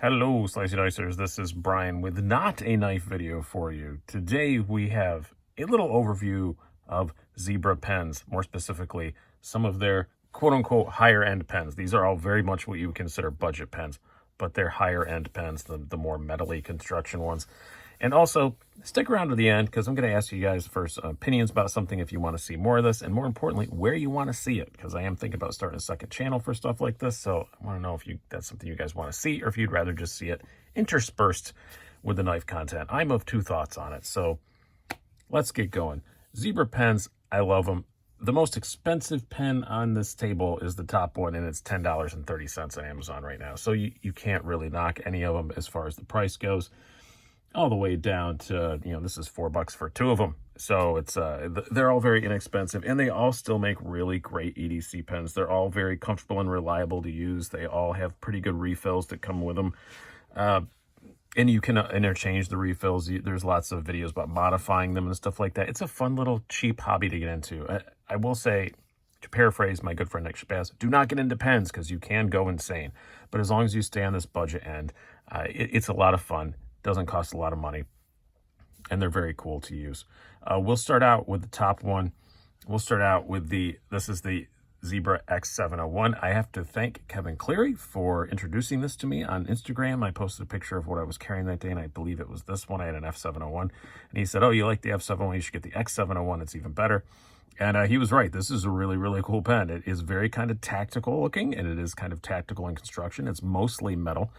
Hello, Slicey Dicers. This is Brian with not a knife video for you. Today we have a little overview of Zebra pens, more specifically, some of their quote-unquote higher-end pens. These are all very much what you would consider budget pens, but they're higher-end pens, the more metal-y construction ones. And also, stick around to the end because I'm going to ask you guys for some opinions about something if you want to see more of this, and more importantly, where you want to see it, because I am thinking about starting a second channel for stuff like this. So I want to know if that's something you guys want to see, or if you'd rather just see it interspersed with the knife content. I'm of two thoughts on it, so let's get going. Zebra pens, I love them. The most expensive pen on this table is the top one, and it's $10.30 on Amazon right now. So you can't really knock any of them as far as the price goes, all the way down to, this is $4 for two of them. So it's they're all very inexpensive, and they all still make really great EDC pens. They're all very comfortable and reliable to use. They all have pretty good refills that come with them. And you can interchange the refills. There's lots of videos about modifying them and stuff like that. It's a fun little cheap hobby to get into. I will say, to paraphrase my good friend Nick Shabazz, do not get into pens because you can go insane. But as long as you stay on this budget end, it's a lot of fun. Doesn't cost a lot of money, and they're very cool to use. We'll start out with the top one. We'll start out with this is the Zebra X701. I have to thank Kevin Cleary for introducing this to me on Instagram. I posted a picture of what I was carrying that day, and I believe it was this one. I had an F701, and he said, "Oh, you like the F701? You should get the X701. It's even better." And he was right. This is a really, really cool pen. It is very kind of tactical looking, and it is kind of tactical in construction. It's mostly metal.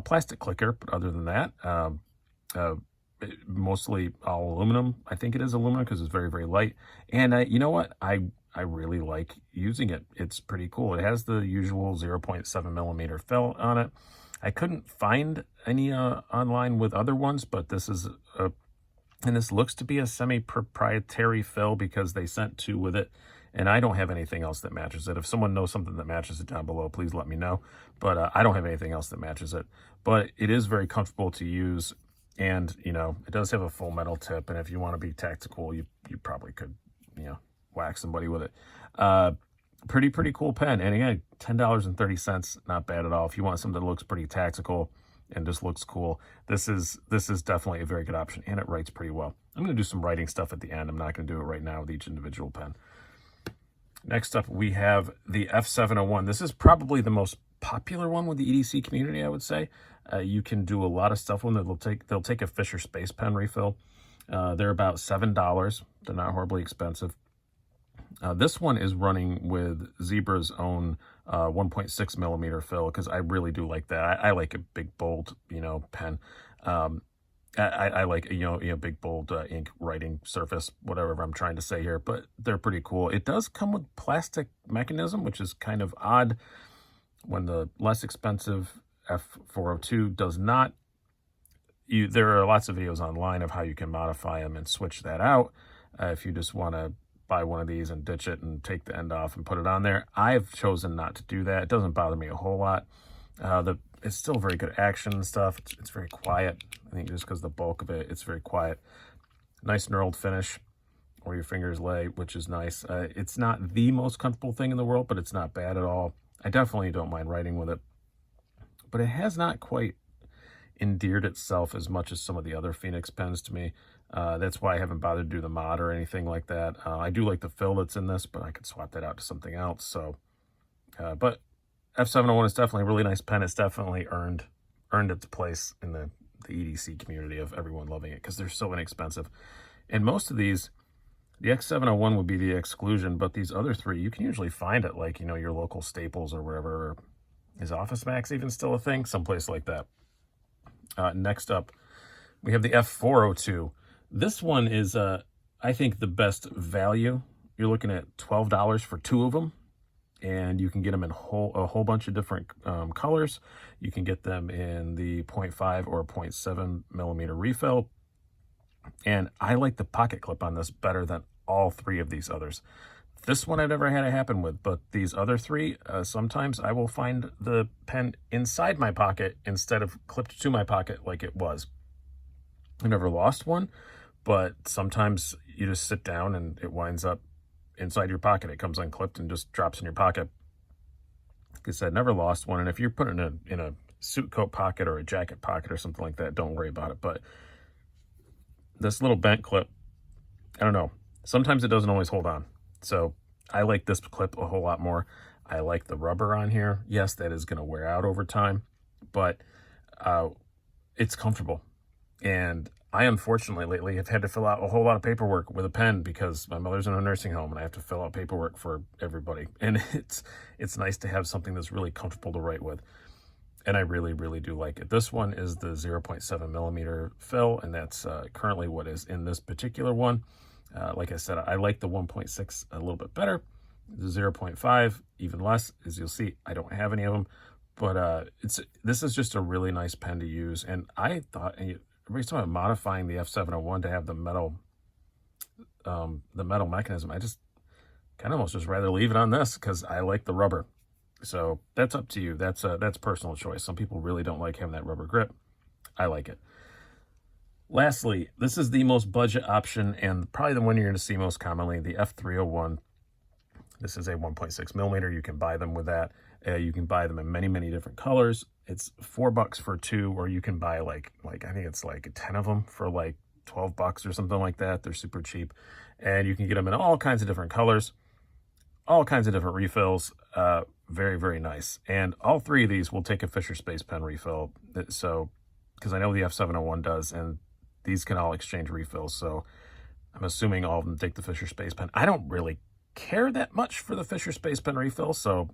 Plastic clicker, but other than that, mostly all aluminum. I think it is aluminum because it's very, very light. And you know what? I really like using it. It's pretty cool. It has the usual 0.7 millimeter fill on it. I couldn't find any online with other ones, but this is and this looks to be a semi-proprietary fill because they sent two with it. And I don't have anything else that matches it. If someone knows something that matches it down below, please let me know. But I don't have anything else that matches it. But it is very comfortable to use. And, it does have a full metal tip. And if you want to be tactical, you probably could, whack somebody with it. Pretty cool pen. And again, $10.30, not bad at all. If you want something that looks pretty tactical and just looks cool, this is definitely a very good option. And it writes pretty well. I'm going to do some writing stuff at the end. I'm not going to do it right now with each individual pen. Next up, we have the F701. This is probably the most popular one with the EDC community, I would say. You can do a lot of stuff with it. They'll take a Fisher Space Pen refill. They're about $7. They're not horribly expensive. This one is running with Zebra's own 1.6 millimeter fill because I really do like that. I like a big, bold, pen. I like, big, bold ink writing surface, whatever I'm trying to say here, but they're pretty cool. It does come with plastic mechanism, which is kind of odd when the less expensive F402 does not. There are lots of videos online of how you can modify them and switch that out if you just want to buy one of these and ditch it and take the end off and put it on there. I've chosen not to do that. It doesn't bother me a whole lot. It's still very good action and stuff. It's very quiet. I think just because the bulk of it, it's very quiet. Nice knurled finish where your fingers lay, which is nice. It's not the most comfortable thing in the world, but it's not bad at all. I definitely don't mind writing with it. But it has not quite endeared itself as much as some of the other Phoenix pens to me. That's why I haven't bothered to do the mod or anything like that. I do like the fill that's in this, but I could swap that out to something else. So, but F701 is definitely a really nice pen. It's definitely earned its place in the EDC community of everyone loving it because they're so inexpensive. And most of these, the X701 would be the exclusion, but these other three you can usually find at like, your local Staples or wherever. Is Office Max even still a thing? Someplace like that. Next up, we have the F402. This one is, I think, the best value. You're looking at $12 for two of them. And you can get them in a whole bunch of different colors. You can get them in the 0.5 or 0.7 millimeter refill. And I like the pocket clip on this better than all three of these others. This one I've never had it happen with, but these other three, sometimes I will find the pen inside my pocket instead of clipped to my pocket like it was. I've never lost one, but sometimes you just sit down and it winds up inside your pocket. It comes unclipped and just drops in your pocket. Like I said, never lost one. And if you're putting it in a suit coat pocket or a jacket pocket or something like that, don't worry about it. But this little bent clip, I don't know. Sometimes it doesn't always hold on. So I like this clip a whole lot more. I like the rubber on here. Yes, that is going to wear out over time, but it's comfortable. And I, unfortunately, lately have had to fill out a whole lot of paperwork with a pen because my mother's in a nursing home and I have to fill out paperwork for everybody. And it's nice to have something that's really comfortable to write with. And I really, really do like it. This one is the 0.7 millimeter fill, and that's currently what is in this particular one. Like I said, I like the 1.6 a little bit better. The 0.5, even less. As you'll see, I don't have any of them. But this is just a really nice pen to use. And I thought, everybody's talking about modifying the F701 to have the metal mechanism. I just kind of almost just rather leave it on this because I like the rubber. So that's up to you. That's personal choice. Some people really don't like having that rubber grip. I like it. Lastly, this is the most budget option and probably the one you're going to see most commonly, the F301. This is a 1.6 millimeter. You can buy them with that. You can buy them in many, many different colors. It's $4 for 2, or you can buy like I think it's like 10 of them for like $12 or something like that. They're super cheap, and you can get them in all kinds of different colors, all kinds of different refills. Very, very nice. And all three of these will take a Fisher Space pen refill. So, because I know the F701 does, and these can all exchange refills. So I'm assuming all of them take the Fisher Space pen. I don't really care that much for the Fisher Space pen refill, so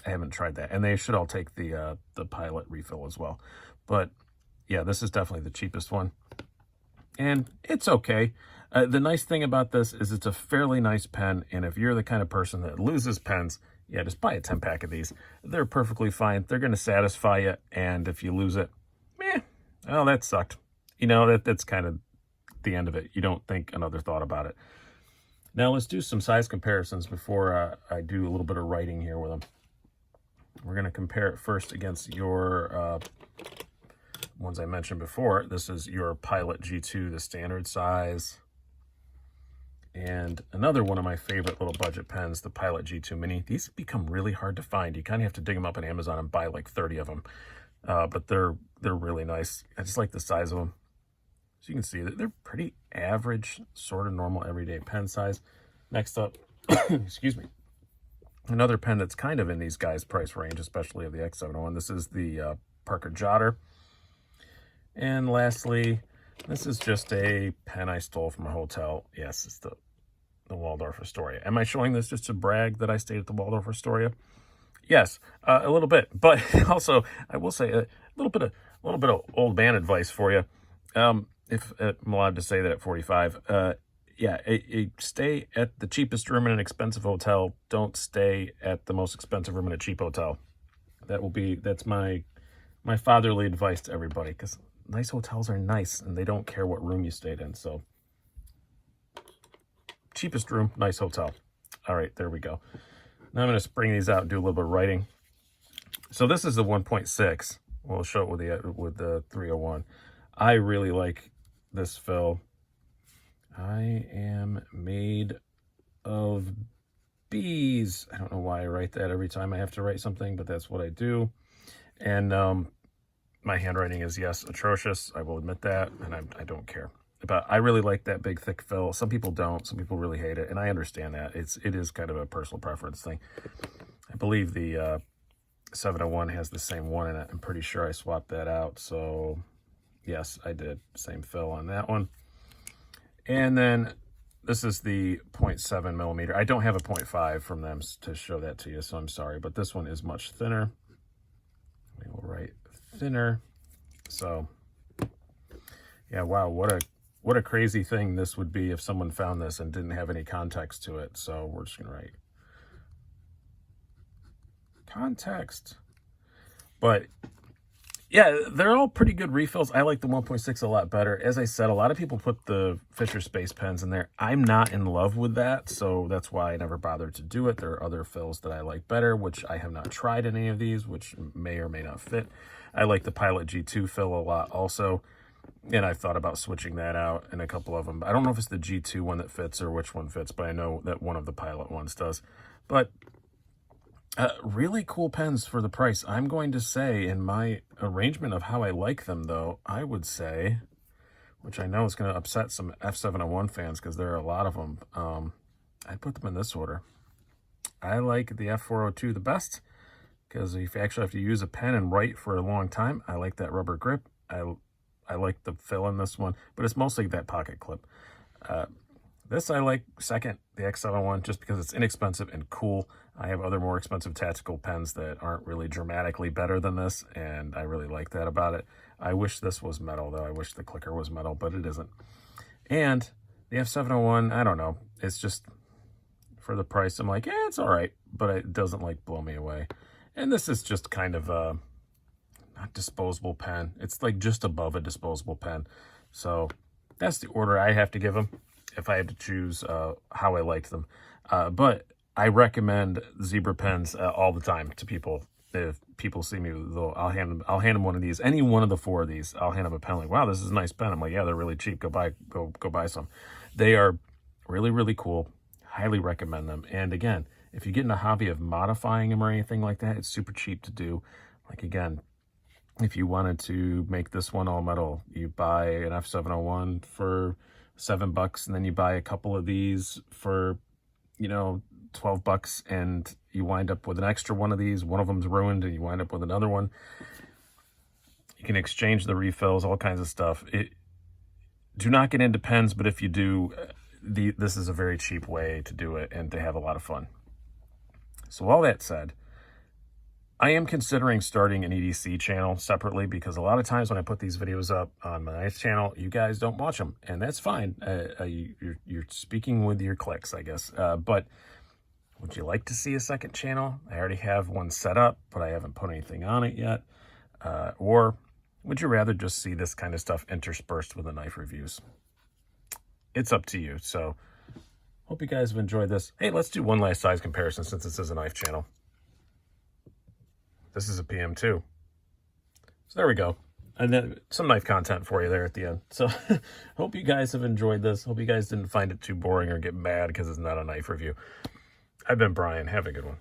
I haven't tried that. And they should all take the Pilot refill as well. But yeah, this is definitely the cheapest one. And it's okay. The nice thing about this is it's a fairly nice pen. And if you're the kind of person that loses pens, yeah, just buy a 10-pack of these. They're perfectly fine. They're going to satisfy you. And if you lose it, well, that sucked. You know, that's kind of the end of it. You don't think another thought about it. Now let's do some size comparisons before I do a little bit of writing here with them. We're going to compare it first against your ones I mentioned before. This is your Pilot G2, the standard size. And another one of my favorite little budget pens, the Pilot G2 Mini. These become really hard to find. You kind of have to dig them up on Amazon and buy like 30 of them. But they're really nice. I just like the size of them. So you can see that they're pretty average, sort of normal everyday pen size. Next up, excuse me, another pen that's kind of in these guys' price range, especially of the X701. This is the Parker Jotter. And lastly, this is just a pen I stole from a hotel. Yes, it's the Waldorf Astoria. Am I showing this just to brag that I stayed at the Waldorf Astoria? Yes, a little bit. But also, I will say a little bit of old man advice for you. If I'm allowed to say that at 45. Yeah, stay at the cheapest room in an expensive hotel. Don't stay at the most expensive room in a cheap hotel. That's my fatherly advice to everybody, because nice hotels are nice and they don't care what room you stayed in. So cheapest room, nice hotel. All right, there we go. Now I'm going to spring these out and do a little bit of writing. So this is the 1.6. We'll show it with the 301. I really like this fill. I am made of bees. I don't know why I write that every time I have to write something, but that's what I do. And my handwriting is, yes, atrocious. I will admit that, and I don't care. But I really like that big, thick fill. Some people don't. Some people really hate it, and I understand that. It is kind of a personal preference thing. I believe the 701 has the same one in it. I'm pretty sure I swapped that out. So, yes, I did. Same fill on that one. And then this is the 0.7 millimeter. I don't have a 0.5 from them to show that to you, so I'm sorry. But this one is much thinner. We will write thinner. So, yeah, wow, what a crazy thing this would be if someone found this and didn't have any context to it. So we're just going to write context. But yeah, they're all pretty good refills. I like the 1.6 a lot better. As I said, a lot of people put the Fisher Space pens in there. I'm not in love with that, so that's why I never bothered to do it. There are other fills that I like better, which I have not tried any of these, which may or may not fit. I like the Pilot G2 fill a lot also, and I've thought about switching that out in a couple of them. I don't know if it's the G2 one that fits or which one fits, but I know that one of the Pilot ones does. But Really cool pens for the price. I'm going to say, in my arrangement of how I like them, though, I would say, which I know is going to upset some F701 fans because there are a lot of them. I'd put them in this order. I like the F402 the best because if you actually have to use a pen and write for a long time, I like that rubber grip. I like the fill in this one, but it's mostly that pocket clip. This I like second, the X701, just because it's inexpensive and cool. I have other more expensive tactical pens that aren't really dramatically better than this, and I really like that about it. I wish this was metal, though. I wish the clicker was metal, but it isn't. And the F701, I don't know. It's just, for the price, I'm like, yeah, it's all right, but it doesn't, like, blow me away. And this is just kind of a not disposable pen. It's, like, just above a disposable pen. So that's the order I have to give them if I had to choose how I liked them. But I recommend Zebra pens all the time to people. If people see me, I'll hand them one of these. Any one of the four of these, I'll hand them a pen. Like, wow, this is a nice pen. I'm like, yeah, they're really cheap. Go buy some. They are really, really cool. Highly recommend them. And again, if you get in a hobby of modifying them or anything like that, it's super cheap to do. Like, again, if you wanted to make this one all metal, you buy an F701 for $7, and then you buy a couple of these for, you know, $12, and you wind up with an extra one of these. One of them's ruined, and you wind up with another one. You can exchange the refills, all kinds of stuff. Do not get into pens, but if you do, this is a very cheap way to do it and to have a lot of fun. So all that said, I am considering starting an EDC channel separately because a lot of times when I put these videos up on my channel, you guys don't watch them, and that's fine. You're speaking with your clicks, I guess. But would you like to see a second channel? I already have one set up, but I haven't put anything on it yet. Or would you rather just see this kind of stuff interspersed with the knife reviews? It's up to you. So hope you guys have enjoyed this. Hey, let's do one last size comparison since this is a knife channel. This is a PM2. So there we go. And then some knife content for you there at the end. So hope you guys have enjoyed this. Hope you guys didn't find it too boring or get mad because it's not a knife review. I've been Brian. Have a good one.